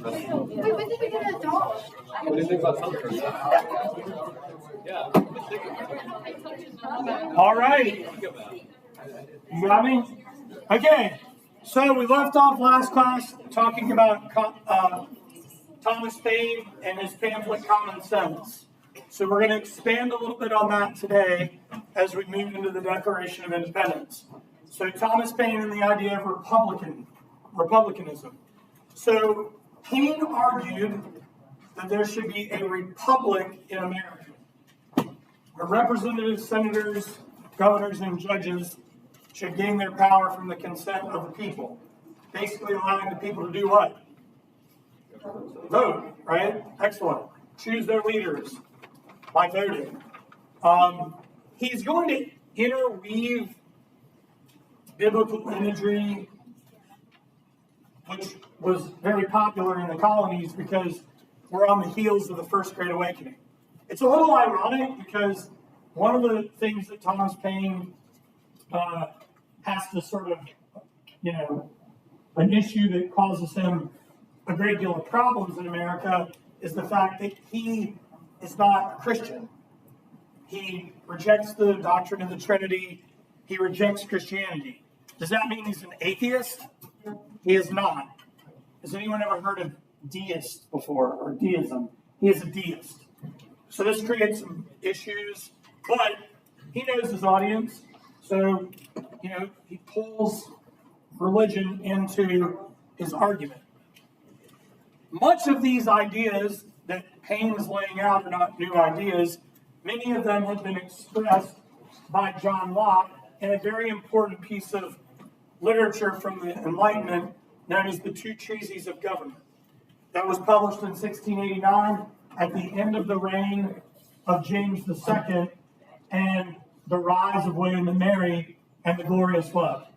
Wait, when did we get an adult? What do you think about Thunderbird? Yeah. All right. You got me? Okay. So we left off last class talking about Thomas Paine and his pamphlet Common Sense. So we're going to expand a little bit on that today as we move into the Declaration of Independence. So Thomas Paine and the idea of republicanism. So Paine argued that there should be a republic in America, where representatives, senators, governors, and judges should gain their power from the consent of the people, basically allowing the people to do what? Vote, right? Excellent. Choose their leaders by voting. He's going to interweave biblical imagery, which was very popular in the colonies because we're on the heels of the First Great Awakening. It's a little ironic because one of the things that Thomas Paine has to sort of, an issue that causes him a great deal of problems in America is the fact that he is not a Christian. He rejects the doctrine of the Trinity. He rejects Christianity. Does that mean he's an atheist? He is not. Has anyone ever heard of deist before, or deism? He is a deist. So this creates some issues, but he knows his audience. So, he pulls religion into his argument. Much of these ideas that Paine is laying out are not new ideas. Many of them have been expressed by John Locke in a very important piece of literature from the Enlightenment known as the Two Treatises of Government. That was published in 1689 at the end of the reign of James II and the rise of William and Mary and the Glorious what?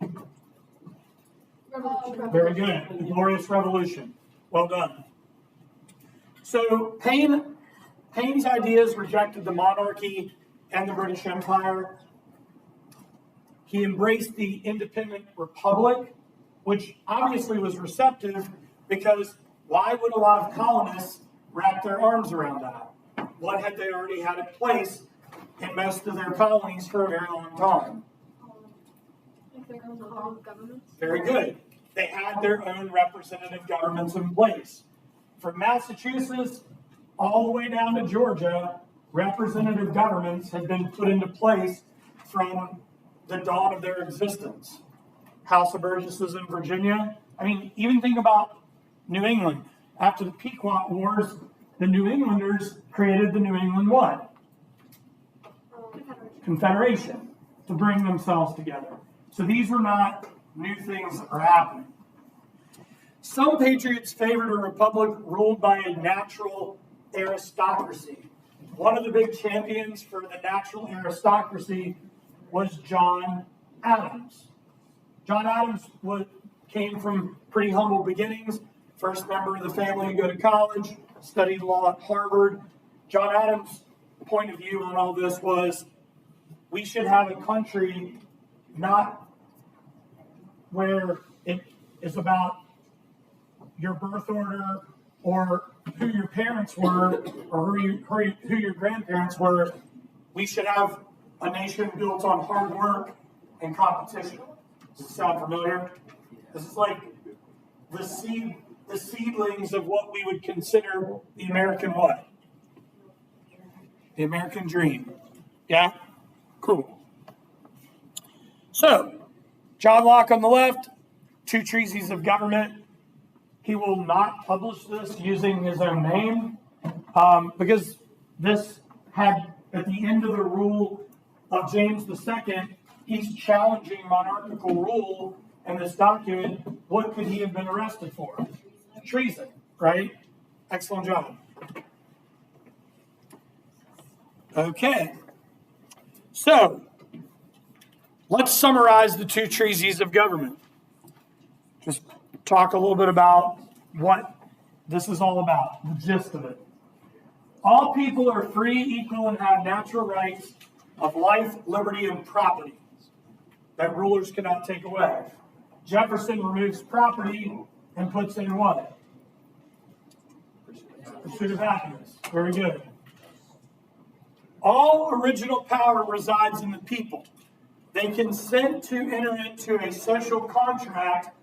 Revolution. Very good. The Glorious Revolution. Well done. So Paine's ideas rejected the monarchy and the British Empire. He embraced the independent republic, which obviously was receptive because why would a lot of colonists wrap their arms around that? What had they already had in place in most of their colonies for a very long time? Very good. They had their own representative governments in place. From Massachusetts all the way down to Georgia, representative governments had been put into place from the dawn of their existence. House of Burgesses in Virginia. Even think about New England. After the Pequot Wars, the New Englanders created the New England what? Confederation to bring themselves together. So these were not new things that were happening. Some patriots favored a republic ruled by a natural aristocracy. One of the big champions for the natural aristocracy was John Adams. John Adams came from pretty humble beginnings. First member of the family to go to college, studied law at Harvard. John Adams' point of view on all this was we should have a country not where it is about your birth order or who your parents were or who your grandparents were. We should have a nation built on hard work and competition. Does this sound familiar? This is like the seedlings of what we would consider the American what? The American dream. Yeah? Cool. So, John Locke on the left, Two Treatises of Government. He will not publish this using his own name because this had, at the end of the rule of James II, he's challenging monarchical rule in this document. What could he have been arrested for? Treason, right? Excellent job. Okay. So, let's summarize the Two Treatises of Government. Just talk a little bit about what this is all about, the gist of it. All people are free, equal, and have natural rights of life, liberty, and property that rulers cannot take away. Jefferson removes property and puts in what? Pursuit of happiness. Very good. All original power resides in the people. They consent to enter into a social contract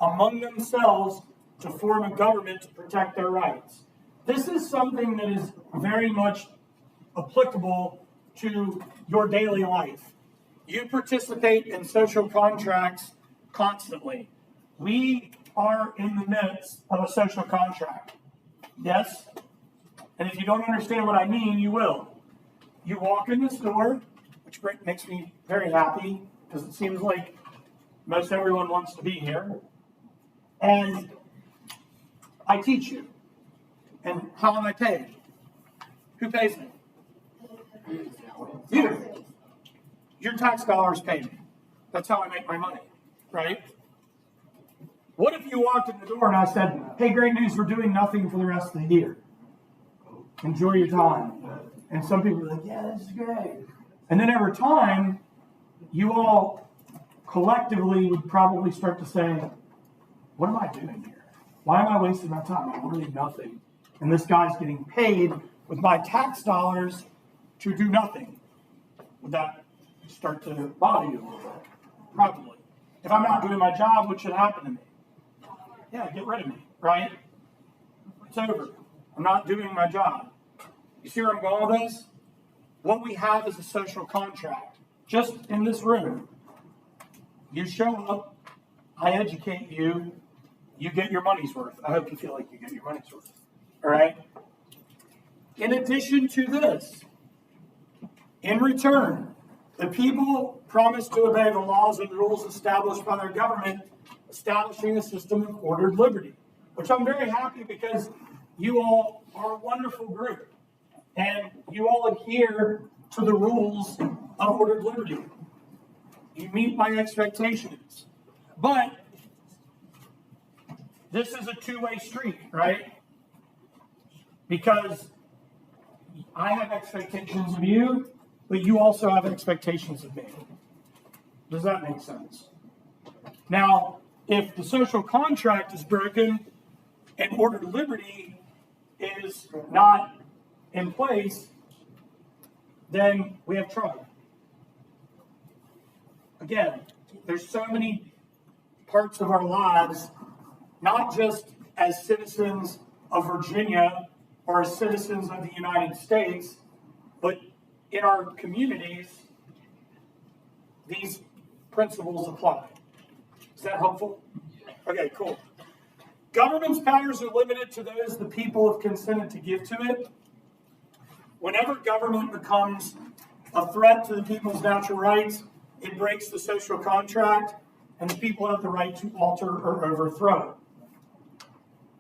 among themselves to form a government to protect their rights. This is something that is very much applicable to your daily life. You participate in social contracts constantly. We are in the midst of a social contract. Yes? And if you don't understand what I mean, you will. You walk in the store, which makes me very happy because it seems like most everyone wants to be here. And I teach you. And how am I paid? Who pays me? You. Your tax dollars pay me. That's how I make my money, right? What if you walked in the door and I said, hey, great news, we're doing nothing for the rest of the year. Enjoy your time. And some people are like, yeah, this is great. And then over time, you all collectively would probably start to say, what am I doing here? Why am I wasting my time? I'm doing nothing. And this guy's getting paid with my tax dollars to do nothing. Would that start to bother you a little bit? Probably. If I'm not doing my job, what should happen to me? Yeah, get rid of me, right? It's over. I'm not doing my job. You see where I'm going with this? What we have is a social contract. Just in this room. You show up, I educate you, you get your money's worth. I hope you feel like you get your money's worth. All right? In addition to this, in return, the people promise to obey the laws and rules established by their government, establishing a system of ordered liberty, which I'm very happy because you all are a wonderful group and you all adhere to the rules of ordered liberty. You meet my expectations. But this is a two-way street, right? Because I have expectations of you, but you also have expectations of me. Does that make sense? Now, if the social contract is broken and ordered liberty is not in place, then we have trouble. Again, there's so many parts of our lives, not just as citizens of Virginia or as citizens of the United States, but in our communities, these principles apply. Is that helpful? Okay, cool. Government's powers are limited to those the people have consented to give to it. Whenever government becomes a threat to the people's natural rights, it breaks the social contract, and the people have the right to alter or overthrow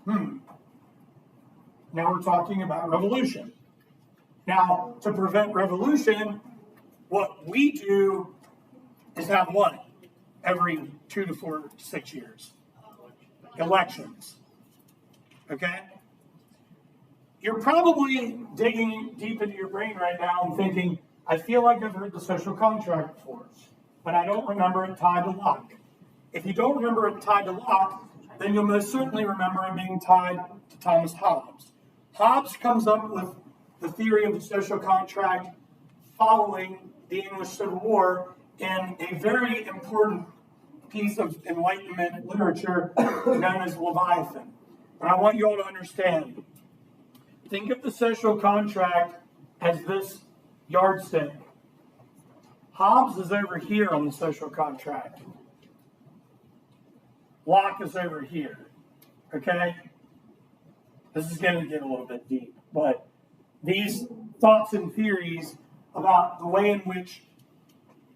it. Now we're talking about revolution. Now, to prevent revolution, what we do is have what? Every 2 to 4 to 6 years. Elections. Okay? You're probably digging deep into your brain right now and thinking, I feel like I've heard the social contract before, but I don't remember it tied to Locke. If you don't remember it tied to Locke, then you'll most certainly remember it being tied to Thomas Hobbes. Hobbes comes up with the theory of the social contract following the English Civil War in a very important piece of Enlightenment literature known as Leviathan. And I want you all to understand, think of the social contract as this yardstick. Hobbes is over here on the social contract. Locke is over here. Okay? This is going to get a little bit deep, but these thoughts and theories about the way in which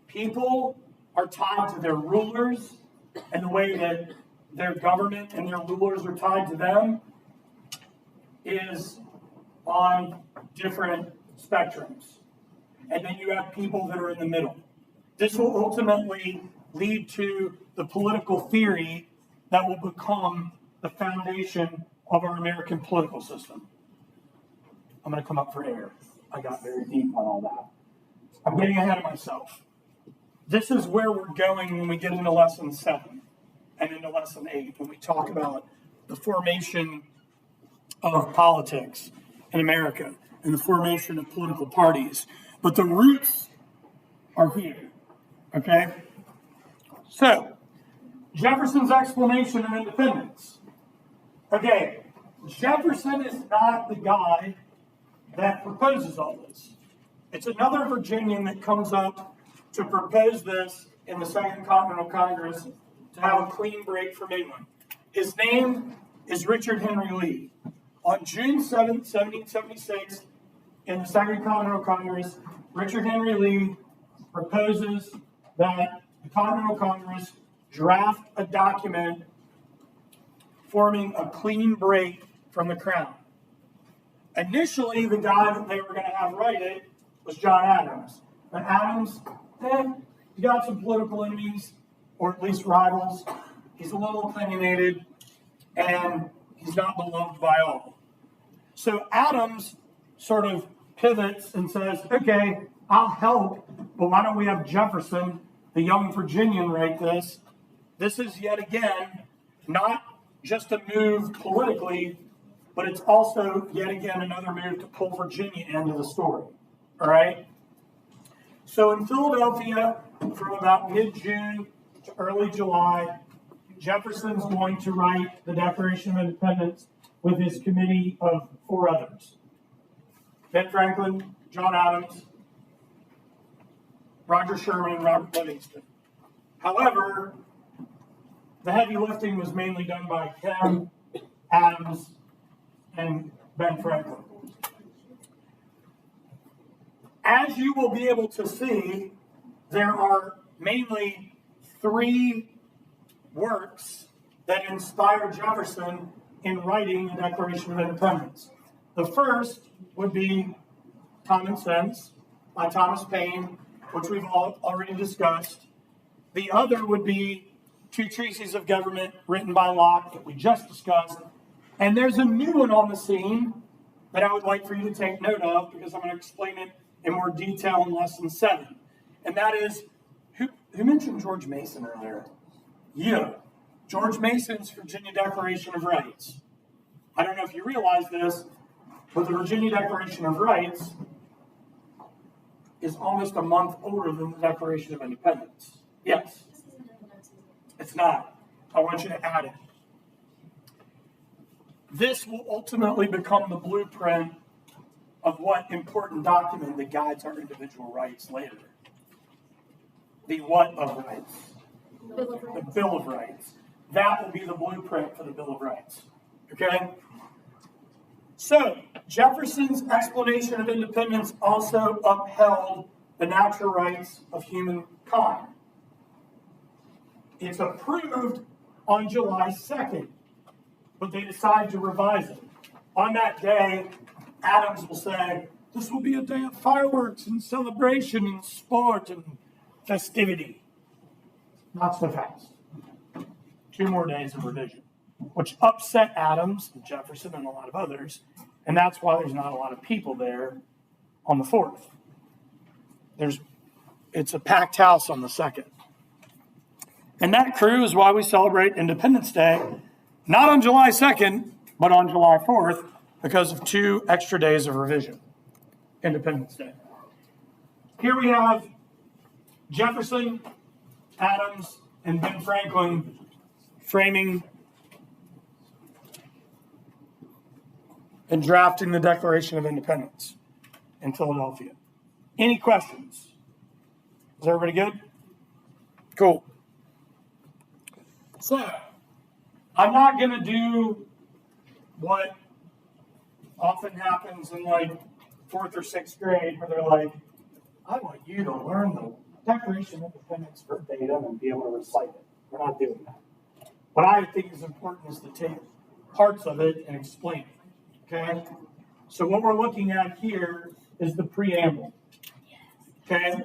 people are tied to their rulers and the way that their government and their rulers are tied to them is on different spectrums. And then you have people that are in the middle. This will ultimately lead to the political theory that will become the foundation of our American political system. I'm going to come up for air. I got very deep on all that. I'm getting ahead of myself. This is where we're going when we get into lesson 7 and into lesson 8, when we talk about the formation of politics in America and the formation of political parties. But the roots are here, okay? So, Jefferson's explanation of independence. Okay, Jefferson is not the guy that proposes all this. It's another Virginian that comes up to propose this in the Second Continental Congress to have a clean break from England. His name is Richard Henry Lee. On June 7th, 1776, in the Second Continental Congress, Richard Henry Lee proposes that the Continental Congress draft a document forming a clean break from the crown. Initially, the guy that they were going to have write it was John Adams. But Adams, he got some political enemies, or at least rivals. He's a little opinionated, and he's not beloved by all. So Adams sort of pivots and says, okay, I'll help, but why don't we have Jefferson, the young Virginian, write this? This is yet again not just a move politically, but it's also yet again another move to pull Virginia into the story. All right? So in Philadelphia, from about mid-June to early July, Jefferson's going to write the Declaration of Independence with his committee of 4 others. Ben Franklin, John Adams, Roger Sherman, and Robert Livingston. However, the heavy lifting was mainly done by him, Adams, and Ben Franklin. As you will be able to see, there are mainly 3 works that inspired Jefferson in writing the Declaration of Independence. The first would be Common Sense by Thomas Paine, which we've already discussed. The other would be 2 Treatises of Government written by Locke that we just discussed. And there's a new one on the scene that I would like for you to take note of because I'm going to explain it in more detail in lesson 7. And that is, who mentioned George Mason earlier? Yeah, George Mason's Virginia Declaration of Rights. I don't know if you realize this, but the Virginia Declaration of Rights is almost a month older than the Declaration of Independence. Yes. It's not. I want you to add it. This will ultimately become the blueprint of what important document that guides our individual rights later. The what of rights? The Bill of Rights. That will be the blueprint for the Bill of Rights. Okay? So, Jefferson's explanation of independence also upheld the natural rights of humankind. It's approved on July 2nd, but they decide to revise it. On that day, Adams will say, this will be a day of fireworks and celebration and sport and festivity. Not so fast. 2 more days of revision, which upset Adams and Jefferson and a lot of others, and that's why there's not a lot of people there on the 4th. It's a packed house on the 2nd. And that crew is why we celebrate Independence Day, not on July 2nd, but on July 4th, because of 2 extra days of revision. Independence Day. Here we have Jefferson, Adams, and Ben Franklin framing and drafting the Declaration of Independence in Philadelphia. Any questions? Is everybody good? Cool. So, I'm not going to do what often happens in like 4th or 6th grade where they're like, I want you to learn the Declaration of Independence verbatim and be able to recite it. We're not doing that. What I think is important is to take parts of it and explain it. Okay? So what we're looking at here is the preamble. Okay?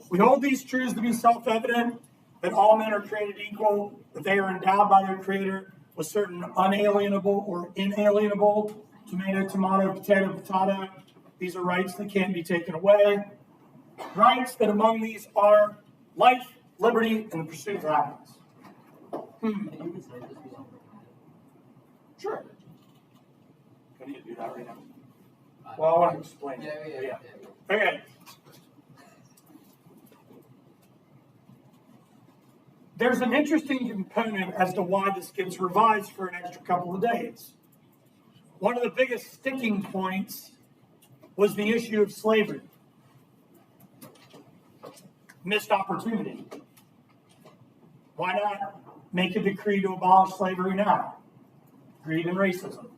We hold these truths to be self-evident, that all men are created equal, that they are endowed by their Creator with certain unalienable or inalienable, tomato, tomato, potato, potato. These are rights that can't be taken away. Rights that among these are life, liberty, and the pursuit of happiness. Sure. Go to that right now. Well, I want to explain it. Yeah. Okay. There's an interesting component as to why this gets revised for an extra couple of days. One of the biggest sticking points was the issue of slavery. Missed opportunity. Why not make a decree to abolish slavery now? Greed and racism.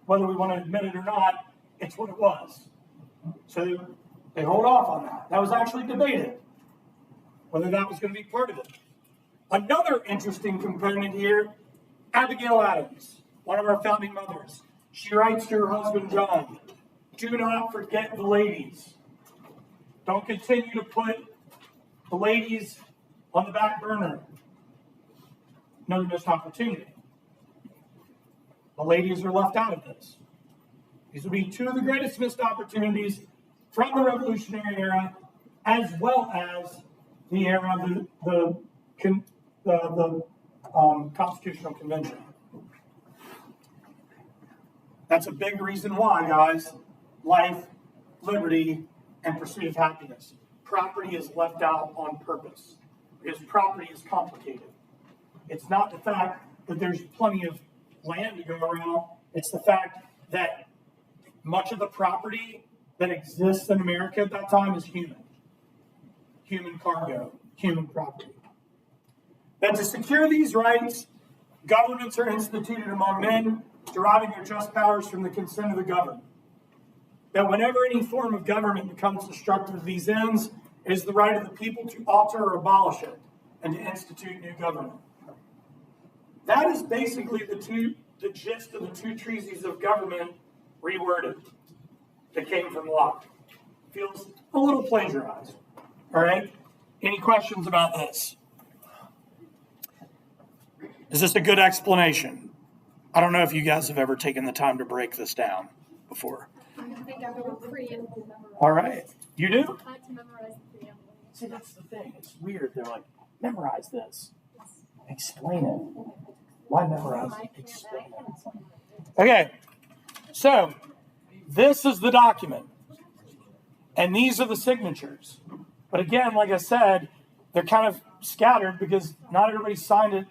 Whether we want to admit it or not, it's what it was. So they hold off on that. That was actually debated, whether that was going to be part of it. Another interesting component here, Abigail Adams, one of our founding mothers. She writes to her husband, John, do not forget the ladies. Don't continue to put the ladies on the back burner. Another missed opportunity. The ladies are left out of this. These would be two of the greatest missed opportunities from the Revolutionary era, as well as the era of the Constitutional Convention. That's a big reason why, guys. Life, liberty, and pursuit of happiness. Property is left out on purpose because property is complicated. It's not the fact that there's plenty of land to go around. It's the fact that much of the property that exists in America at that time is human. Human cargo, human property. That to secure these rights, governments are instituted among men, deriving their just powers from the consent of the governed. That whenever any form of government becomes destructive of these ends, it is the right of the people to alter or abolish it and to institute new government. That is basically the gist of the two treatises of government reworded that came from Locke. Feels a little plagiarized. All right? Any questions about this? Is this a good explanation? I don't know if you guys have ever taken the time to break this down before. I think I've got a preamble memorized. All right. You do? I had to memorize the preamble. See, that's the thing. It's weird. They're like, memorize this. Explain it. Why memorize it? Explain it. Okay. So, this is the document. And these are the signatures. But again, like I said, they're kind of scattered because not everybody signed it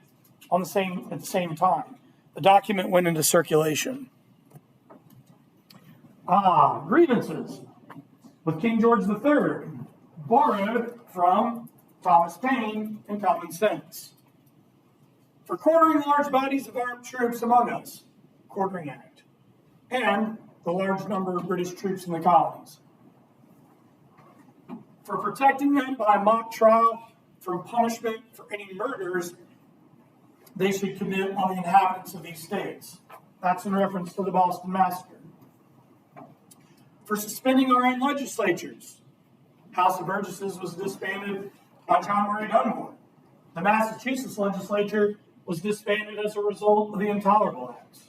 at the same time. The document went into circulation. Grievances with King George III, borrowed from Thomas Paine and Common Sense. For quartering large bodies of armed troops among us, Quartering Act, and the large number of British troops in the colonies. For protecting them by mock trial from punishment for any murders they should commit on the inhabitants of these states. That's in reference to the Boston Massacre. For suspending our own legislatures. House of Burgesses was disbanded by John Murray Dunmore. The Massachusetts legislature was disbanded as a result of the Intolerable Acts.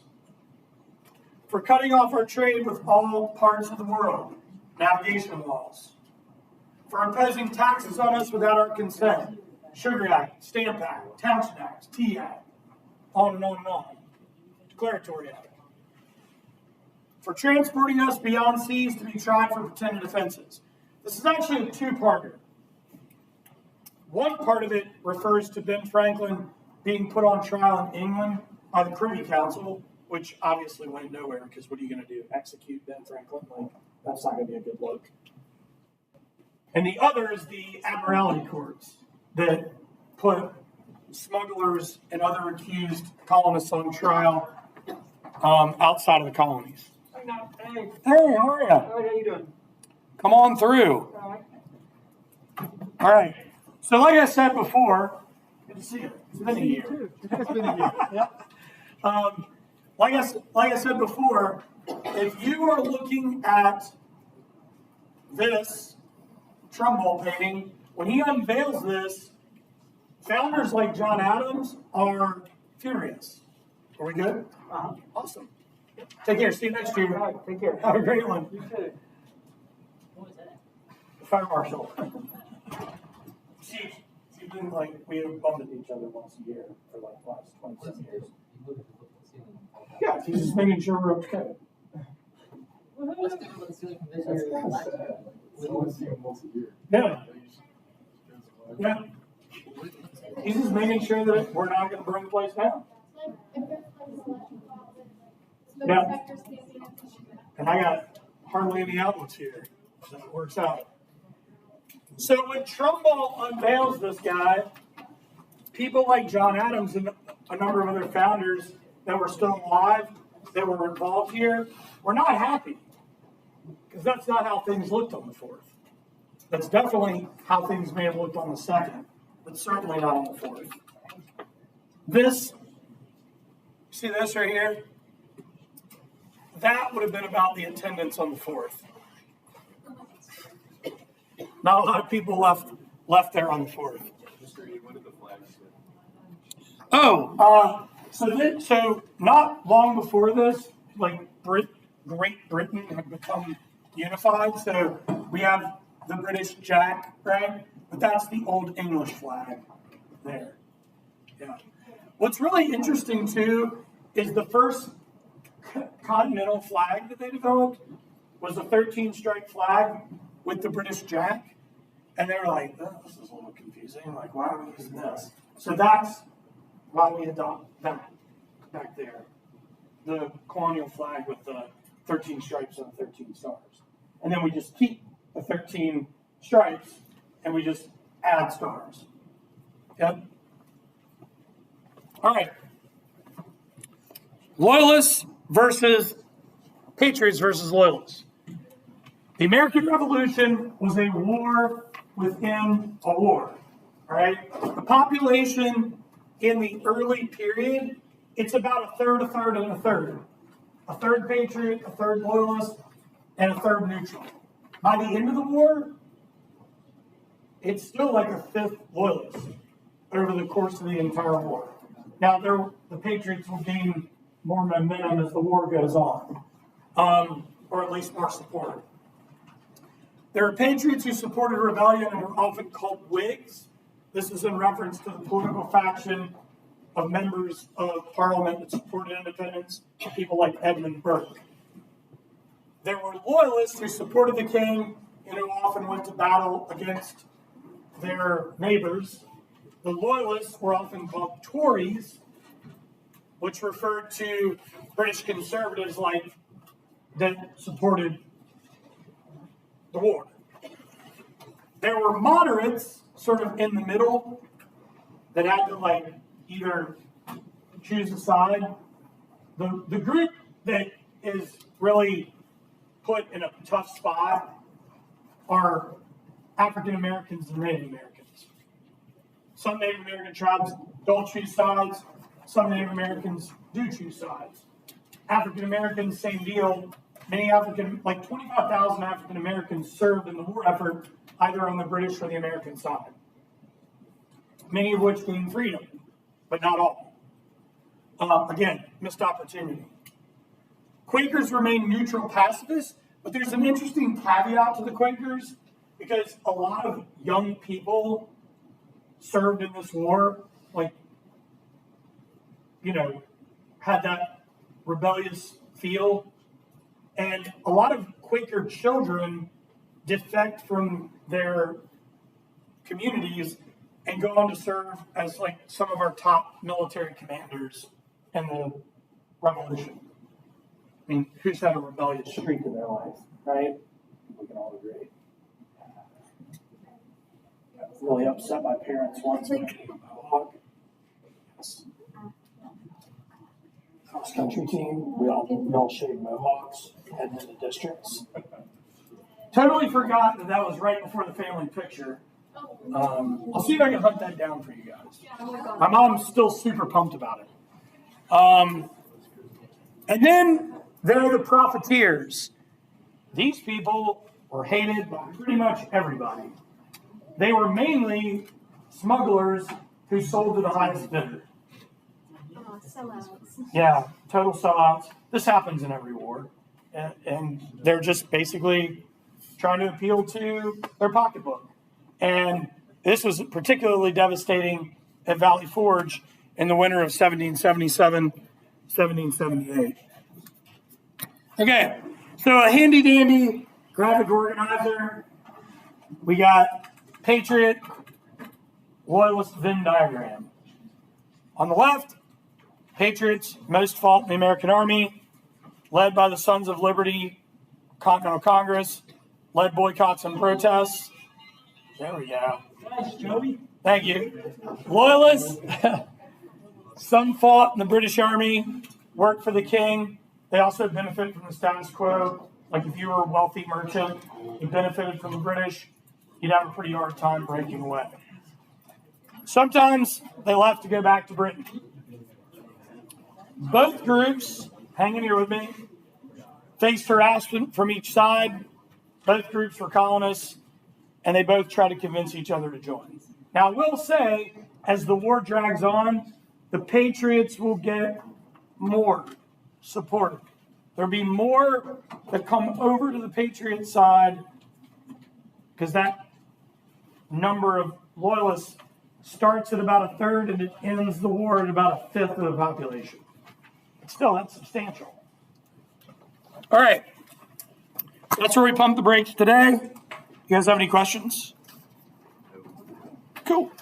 For cutting off our trade with all parts of the world, navigation laws. For imposing taxes on us without our consent, Sugar Act, Stamp Act, Townshend Act, Tea Act, on and on and on. Declaratory Act. For transporting us beyond seas to be tried for pretended offenses. This is actually a two-parter. One part of it refers to Ben Franklin being put on trial in England by the Privy Council, which obviously went nowhere, because what are you going to do? Execute Ben Franklin? Like, that's not going to be a good look. And the other is the Admiralty Courts that put smugglers and other accused colonists on trial outside of the colonies. Hey, Hey, how are you? how you doing? Come on through. All right. So like I said before, good to see you. It's been a year. It's been a year. Yeah. Like I said before, if you are looking at this Trumbull painting, when he unveils this, founders like John Adams are furious. Are we good? Uh-huh. Awesome. Take care. See you next year. All right, take care. Have a great one. You too. The fire marshal. She's been like, we have bumped into each other once a year for like the last 27 years. Yeah, he's just making sure we're okay. What's different with the ceiling conditions? Yeah. Yeah. He's just making sure that we're not going to burn the place down. Yeah. And I got hardly any outlets here, so it works out. So when Trumbull unveils this guy, people like John Adams and a number of other founders that were still alive, that were involved here, were not happy. Because that's not how things looked on the 4th. That's definitely how things may have looked on the 2nd, but certainly not on the 4th. This, see this right here? That would have been about the attendance on the 4th. Not a lot of people left there on the 4th. Oh, so not long before this, like Great Britain had become unified. So we have the British Jack, right? But that's the old English flag there. Yeah. What's really interesting too is the first continental flag that they developed was a 13-stripe flag with the British Jack. And they were like, oh, this is a little confusing. Like, why are we using this? So that's why we adopt that back there. The colonial flag with the 13 stripes and 13 stars. And then we just keep the 13 stripes and we just add stars. Yep. All right. Loyalists versus patriots versus loyalists. The American Revolution was a war within a war. All right. The population in the early period, it's about a third, and a third. A third patriot, a third loyalist, and a third neutral. By the end of the war, it's still like a fifth loyalist over the course of the entire war. Now, the patriots will gain more momentum as the war goes on, or at least more support. There are patriots who supported rebellion and were often called Whigs. This is in reference to the political faction of members of Parliament that supported independence, people like Edmund Burke. There were loyalists who supported the king and who often went to battle against their neighbors. The loyalists were often called Tories, which referred to British conservatives like that supported the war. There were moderates sort of in the middle that had to either choose a side. The group that is really put in a tough spot are African Americans and Native Americans. Some Native American tribes don't choose sides. Some Native Americans do choose sides. African Americans, same deal. Many 25,000 African Americans served in the war effort, either on the British or the American side. Many of which gained freedom, but not all. Again, missed opportunity. Quakers remain neutral pacifists, but there's an interesting caveat to the Quakers because a lot of young people served in this war, had that rebellious feel. And a lot of Quaker children defect from their communities and go on to serve as some of our top military commanders in the Revolution. I mean, who's had a rebellious streak in their life, right? We can all agree. I was really upset my parents once when I came Mohawk. Cross country team, we all shaved mohawks, heading into districts. Totally forgot that was right before the family picture. I'll see if I can hunt that down for you guys. My mom's still super pumped about it. And then there are the profiteers. These people were hated by pretty much everybody. They were mainly smugglers who sold to the highest bidder. Sellouts. Yeah, total sellouts. This happens in every war. And they're just basically trying to appeal to their pocketbook. And this was particularly devastating at Valley Forge in the winter of 1777, 1778. Okay, So a handy dandy graphic organizer. We got Patriot Loyalist Venn diagram. On the left, Patriots most fought in the American Army, led by the Sons of Liberty, Continental Congress, led boycotts and protests. There we go. Nice, Joey. Thank you. Loyalists, some fought in the British Army, worked for the king. They also benefited from the status quo. Like if you were a wealthy merchant, you benefited from the British, you'd have a pretty hard time breaking away. Sometimes they left to go back to Britain. Both groups, hang in here with me, faced harassment from each side. Both groups were colonists, and they both tried to convince each other to join. Now, I will say, as the war drags on, the Patriots will get more support. There'll be more that come over to the Patriot side because that number of loyalists starts at about a third and it ends the war at about a fifth of the population. But still, that's substantial. All right. That's where we pump the brakes today. You guys have any questions? Cool.